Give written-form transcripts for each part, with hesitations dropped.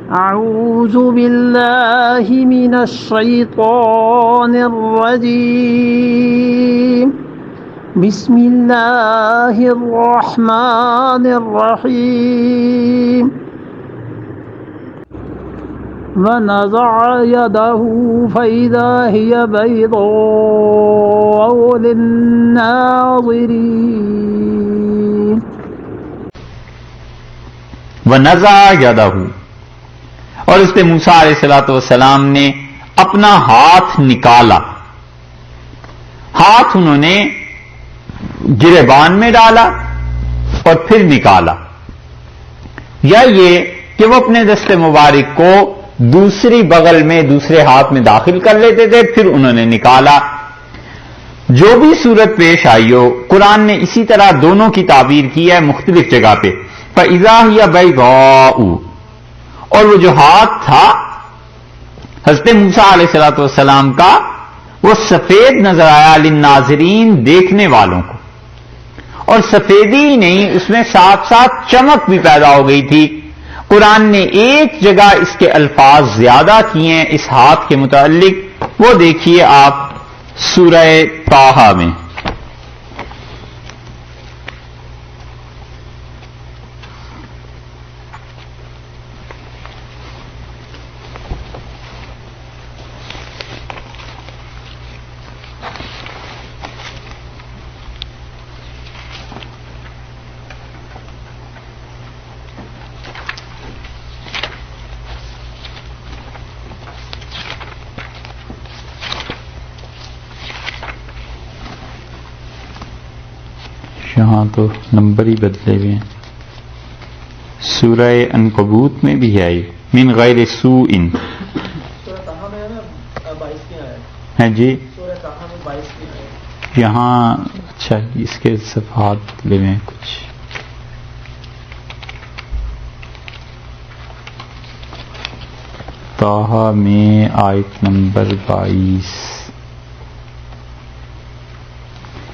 أعوذ بالله من الشيطان الرجيم بسم الله الرحمن الرحيم ونزع يده فإذا هي بيضاء للناظرين ونزع يده، اور اس نے موسیٰ علیہ السلام نے اپنا ہاتھ نکالا. ہاتھ انہوں نے گریبان میں ڈالا اور پھر نکالا، یا یہ کہ وہ اپنے دست مبارک کو دوسری بغل میں دوسرے ہاتھ میں داخل کر لیتے تھے پھر انہوں نے نکالا. جو بھی صورت پیش آئی ہو قرآن نے اسی طرح دونوں کی تعبیر کی ہے مختلف جگہ پہ. فَإِذَا هِيَ بَيْضَاءُ، اور وہ جو ہاتھ تھا حضرت موسیٰ علیہ السلام کا وہ سفید نظر آیا للناظرین، دیکھنے والوں کو. اور سفیدی ہی نہیں، اس میں ساتھ ساتھ چمک بھی پیدا ہو گئی تھی. قرآن نے ایک جگہ اس کے الفاظ زیادہ کیے ہیں اس ہاتھ کے متعلق، وہ دیکھیے آپ سورہ طٰہٰ میں. یہاں تو نمبر ہی بدلے ہوئے ہیں. سورہ عنکبوت میں بھی ہے من غیر سوء. ہے جی یہاں اچھا اس کے صفحات بدلے ہوئے ہیں کچھ. طٰہٰ میں آیت نمبر 22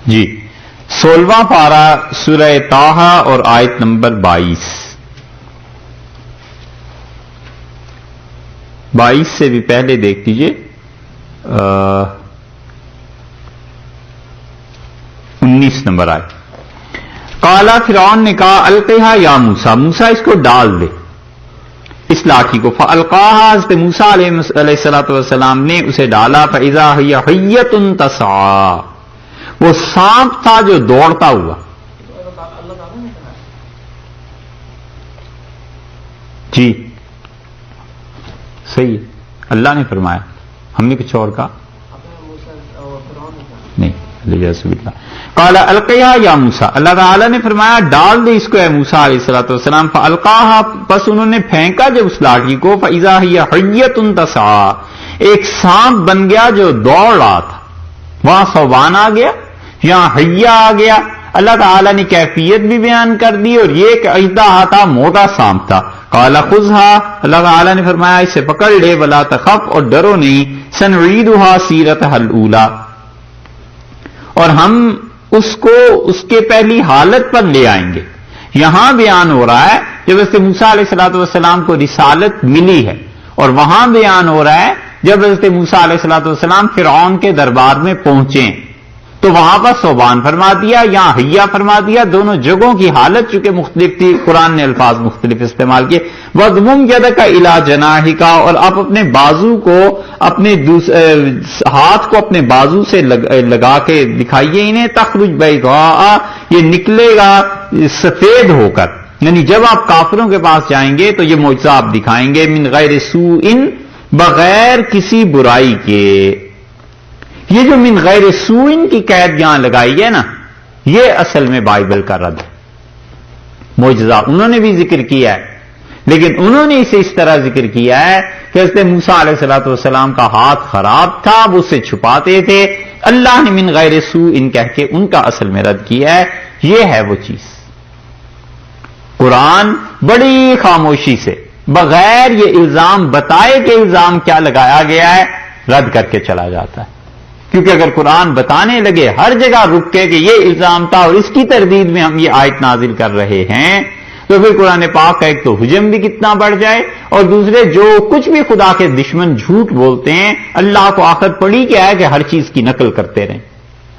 جی 16واں پارہ سورہ طٰہٰ اور آیت نمبر 22 سے بھی پہلے دیکھ لیجیے. 19 نمبر آیت. قالا فرعون نے کہا القیہا یا موسیٰ، موسیٰ اس کو ڈال دے اس لاٹھی کو. فالقاہا، حضرت موسیٰ علیہ السلام نے اسے ڈالا. فاذا ہی حیۃ تسعیٰ، وہ سانپ تھا جو دوڑتا ہوا. جی صحیح، اللہ نے فرمایا، ہم نے کچھ اور کہا نہیں. قال القیہا یا موسیٰ، اللہ تعالیٰ نے فرمایا ڈال دے اس کو اے موسیٰ علیہ السلام. فالقاہا، بس انہوں نے پھینکا جب اس لاٹھی کو. فاذا ہی حیۃ تسعیٰ، ایک سانپ بن گیا جو دوڑ رہا تھا. وہاں ثعبان آ گیا، یہاں حیہ آ گیا. اللہ تعالیٰ نے کیفیت بھی بیان کر دی، اور یہ کہ اژدہا تھا، موٹا سانپ تھا. قال خذھا، اللہ تعالیٰ نے فرمایا اسے پکڑ لے. ولا تخف، اور ڈرو نہیں. سنعیدھا سیرتھا الاولی، اور ہم اس کو اس کے پہلی حالت پر لے آئیں گے. یہاں بیان ہو رہا ہے جب حضرت موسیٰ علیہ السلام کو رسالت ملی ہے، اور وہاں بیان ہو رہا ہے جب حضرت موسیٰ علیہ السلام فرعون کے دربار میں پہنچے تو وہاں پر ثعبان فرما دیا، یہاں حیہ فرما دیا. دونوں جگہوں کی حالت چونکہ مختلف تھی، قرآن نے الفاظ مختلف استعمال کیے. وَاضْمُمْ يَدَكَ إِلَىٰ جَنَاحِكَ، اور آپ اپنے بازو کو، اپنے ہاتھ کو اپنے بازو سے لگا کے دکھائیے انہیں. تخرج بیضاء، یہ نکلے گا سفید ہو کر. یعنی جب آپ کافروں کے پاس جائیں گے تو یہ معجزہ آپ دکھائیں گے. من غیر سوء، بغیر کسی برائی کے. یہ جو من غیر سوء کی قید یہاں لگائی ہے نا، یہ اصل میں بائبل کا رد ہے. معجزہ انہوں نے بھی ذکر کیا ہے، لیکن انہوں نے اسے اس طرح ذکر کیا ہے کہ حضرت موسیٰ علیہ السلام کا ہاتھ خراب تھا، وہ اسے چھپاتے تھے. اللہ نے من غیر سوء کہہ کے ان کا اصل میں رد کیا ہے. یہ ہے وہ چیز. قرآن بڑی خاموشی سے بغیر یہ الزام بتائے کہ الزام کیا لگایا گیا ہے رد کر کے چلا جاتا ہے. کیونکہ اگر قرآن بتانے لگے ہر جگہ رک کے کہ یہ الزام تھا اور اس کی تردید میں ہم یہ آیت نازل کر رہے ہیں، تو پھر قرآن پاک کا ایک تو حجم بھی کتنا بڑھ جائے، اور دوسرے جو کچھ بھی خدا کے دشمن جھوٹ بولتے ہیں، اللہ کو آخر پڑی کیا ہے کہ ہر چیز کی نقل کرتے رہیں۔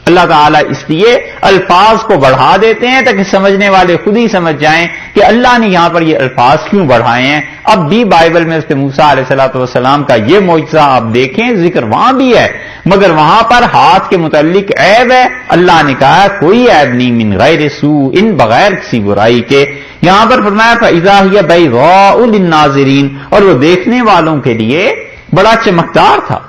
اللہ تعالیٰ اس لیے الفاظ کو بڑھا دیتے ہیں تاکہ سمجھنے والے خود ہی سمجھ جائیں کہ اللہ نے یہاں پر یہ الفاظ کیوں بڑھائے ہیں۔ اب بھی بائبل میں حضرت موسیٰ علیہ السلام کا یہ معجزہ آپ دیکھیں، ذکر وہاں بھی ہے، مگر وہاں پر ہاتھ کے متعلق عیب ہے، اللہ نے کہا کوئی عیب نہیں، من غیر سوء، ان بغیر کسی برائی کے۔ یہاں پر فرمایا فَإِذَا هِيَ بَيْضَاءُ لِلنَّاظِرِينَ، اور وہ دیکھنے والوں کے لیے بڑا چمکدار تھا۔